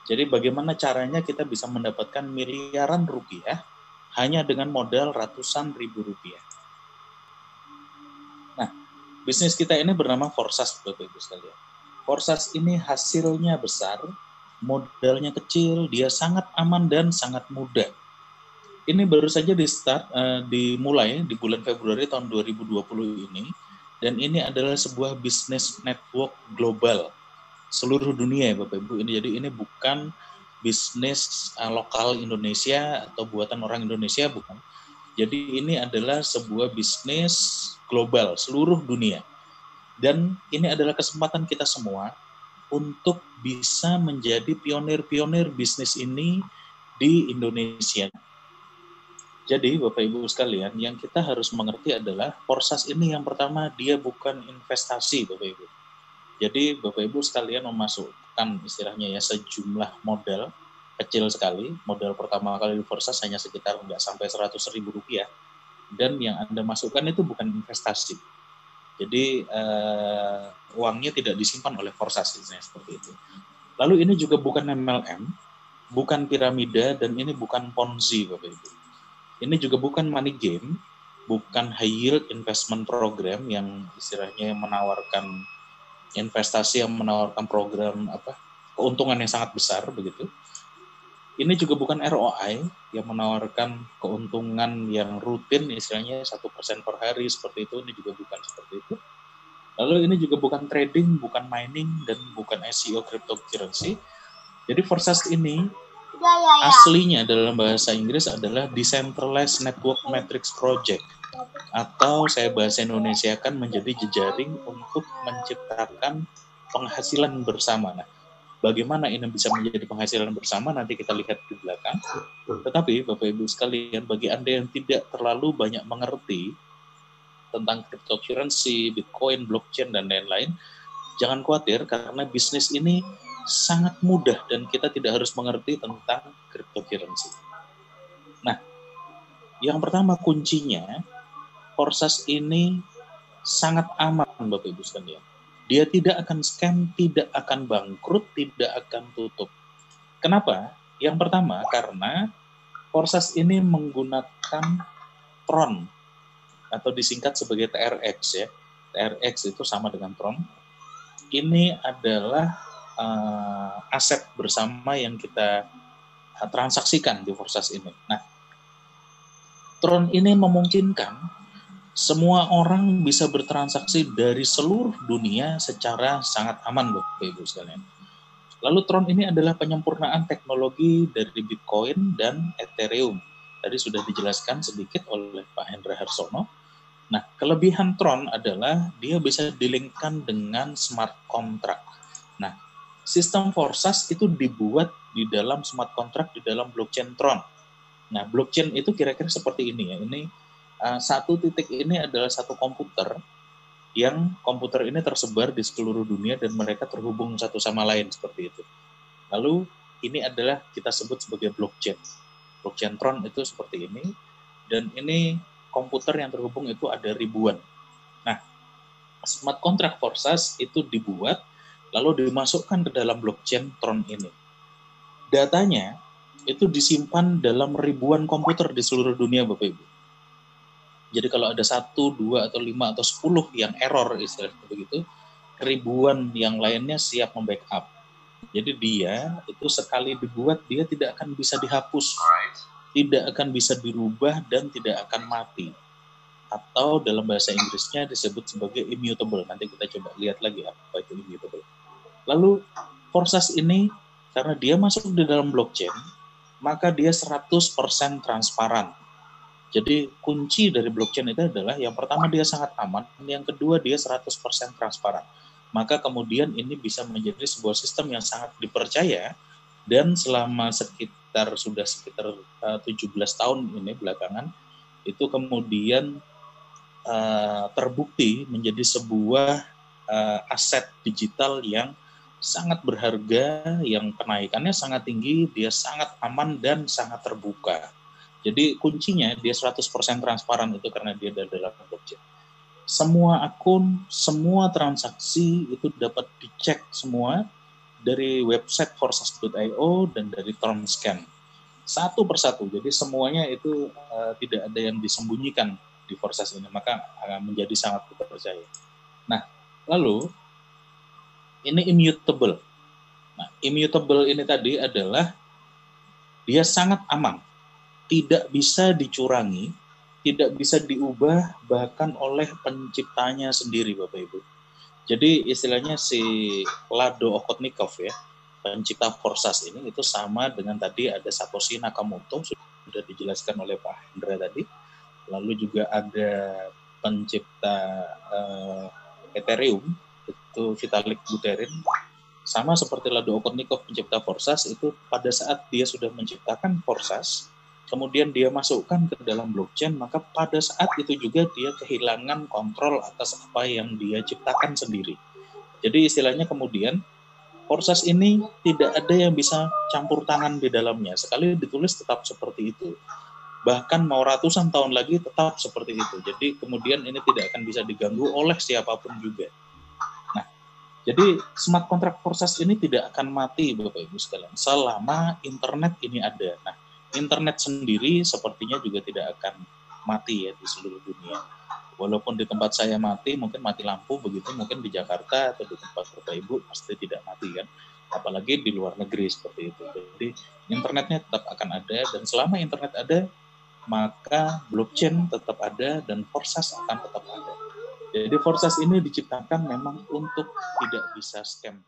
Jadi bagaimana caranya kita bisa mendapatkan miliaran rupiah hanya dengan modal ratusan ribu rupiah. Nah, bisnis kita ini bernama Forsas, Bapak Ibu sekalian. Forsas ini hasilnya besar, modalnya kecil, dia sangat aman dan sangat mudah. Ini baru saja dimulai di bulan Februari tahun 2020 ini, dan ini adalah sebuah bisnis network global seluruh dunia ya Bapak Ibu. Jadi ini bukan bisnis lokal Indonesia atau buatan orang Indonesia, bukan. Jadi ini adalah sebuah bisnis global seluruh dunia. Dan ini adalah kesempatan kita semua untuk bisa menjadi pionir-pionir bisnis ini di Indonesia. Jadi Bapak Ibu sekalian, yang kita harus mengerti adalah Forsas ini yang pertama, dia bukan investasi Bapak Ibu. Jadi Bapak Ibu sekalian memasukkan istilahnya ya sejumlah modal kecil sekali. Modal pertama kali di Forsas hanya sekitar nggak sampai 100.000 rupiah. Dan yang Anda masukkan itu bukan investasi. Jadi uangnya tidak disimpan oleh Forsas, seperti itu. Lalu ini juga bukan MLM, bukan piramida, dan ini bukan Ponzi Bapak Ibu. Ini juga bukan money game, bukan high yield investment program yang istilahnya menawarkan investasi yang menawarkan program keuntungan yang sangat besar begitu. Ini juga bukan ROI yang menawarkan keuntungan yang rutin istilahnya 1% per hari seperti itu. Ini juga bukan seperti itu. Lalu ini juga bukan trading, bukan mining, dan bukan SEO cryptocurrency. Jadi Forsas ini aslinya dalam bahasa Inggris adalah Decentralized Network Matrix Project, atau saya bahasa Indonesia kan menjadi jejaring untuk menciptakan penghasilan bersama. Nah, bagaimana ini bisa menjadi penghasilan bersama nanti kita lihat di belakang. Tetapi Bapak Ibu sekalian, bagi Anda yang tidak terlalu banyak mengerti tentang cryptocurrency, Bitcoin, blockchain, dan lain-lain, jangan khawatir karena bisnis ini sangat mudah dan kita tidak harus mengerti tentang cryptocurrency. Nah, yang pertama kuncinya, Forsas ini sangat aman Bapak Ibu sekalian. Dia tidak akan scam, tidak akan bangkrut, tidak akan tutup. Kenapa? Yang pertama karena Forsas ini menggunakan Tron atau disingkat sebagai TRX ya. TRX itu sama dengan Tron. Ini adalah aset bersama yang kita transaksikan di Forsas ini. Nah, Tron ini memungkinkan semua orang bisa bertransaksi dari seluruh dunia secara sangat aman, Bapak Ibu sekalian. Lalu Tron ini adalah penyempurnaan teknologi dari Bitcoin dan Ethereum. Tadi sudah dijelaskan sedikit oleh Pak Hendra Harsono. Nah, kelebihan Tron adalah dia bisa dilinkkan dengan smart contract. Nah, sistem Forsas itu dibuat di dalam smart contract di dalam blockchain Tron. Nah, blockchain itu kira-kira seperti ini ya. Ini satu titik ini adalah satu komputer yang komputer ini tersebar di seluruh dunia dan mereka terhubung satu sama lain seperti itu. Lalu ini adalah kita sebut sebagai blockchain. Blockchain Tron itu seperti ini dan ini komputer yang terhubung itu ada ribuan. Nah, smart contract Forsas itu dibuat lalu dimasukkan ke dalam blockchain Tron ini. Datanya itu disimpan dalam ribuan komputer di seluruh dunia, Bapak Ibu. Jadi kalau ada 1, 2, atau 5, atau 10 yang error, istilahnya begitu, ribuan yang lainnya siap membackup. Jadi dia itu sekali dibuat, dia tidak akan bisa dihapus, tidak akan bisa dirubah, dan tidak akan mati. Atau dalam bahasa Inggrisnya disebut sebagai immutable. Nanti kita coba lihat lagi apa itu immutable. Lalu Forsas ini karena dia masuk di dalam blockchain, maka dia 100% transparan. Jadi kunci dari blockchain itu adalah yang pertama dia sangat aman, yang kedua dia 100% transparan. Maka kemudian ini bisa menjadi sebuah sistem yang sangat dipercaya dan selama sekitar 17 tahun ini belakangan itu kemudian terbukti menjadi sebuah aset digital yang sangat berharga, yang kenaikannya sangat tinggi, dia sangat aman dan sangat terbuka. Jadi kuncinya dia 100% transparan itu karena dia ada dalam blockchain. Semua akun, semua transaksi itu dapat dicek semua dari website forsas.io dan dari Tronscan. Satu persatu, jadi semuanya itu tidak ada yang disembunyikan di Forsas ini, maka menjadi sangat dipercaya. Nah, lalu ini immutable. Nah, immutable ini tadi adalah dia sangat aman, tidak bisa dicurangi, tidak bisa diubah bahkan oleh penciptanya sendiri, Bapak Ibu. Jadi istilahnya si Lado Okotnikov ya, pencipta Forsas ini itu sama dengan tadi ada Satoshi Nakamoto, sudah dijelaskan oleh Pak Hendra tadi. Lalu juga ada pencipta Ethereum, itu Vitalik Buterin. Sama seperti Lado Okotnikov pencipta Forsas, itu pada saat dia sudah menciptakan Forsas, kemudian dia masukkan ke dalam blockchain, maka pada saat itu juga dia kehilangan kontrol atas apa yang dia ciptakan sendiri. Jadi istilahnya kemudian Forsas ini tidak ada yang bisa campur tangan di dalamnya. Sekali ditulis tetap seperti itu. Bahkan mau ratusan tahun lagi tetap seperti itu. Jadi kemudian ini tidak akan bisa diganggu oleh siapapun juga. Nah, jadi smart contract Forsas ini tidak akan mati, Bapak Ibu sekalian, selama internet ini ada. Nah, internet sendiri sepertinya juga tidak akan mati ya di seluruh dunia. Walaupun di tempat saya mati, mungkin mati lampu begitu, mungkin di Jakarta atau di tempat Bapak Ibu pasti tidak mati kan. Apalagi di luar negeri seperti itu. Jadi internetnya tetap akan ada, dan selama internet ada, maka blockchain tetap ada dan Forsas akan tetap ada. Jadi Forsas ini diciptakan memang untuk tidak bisa scam.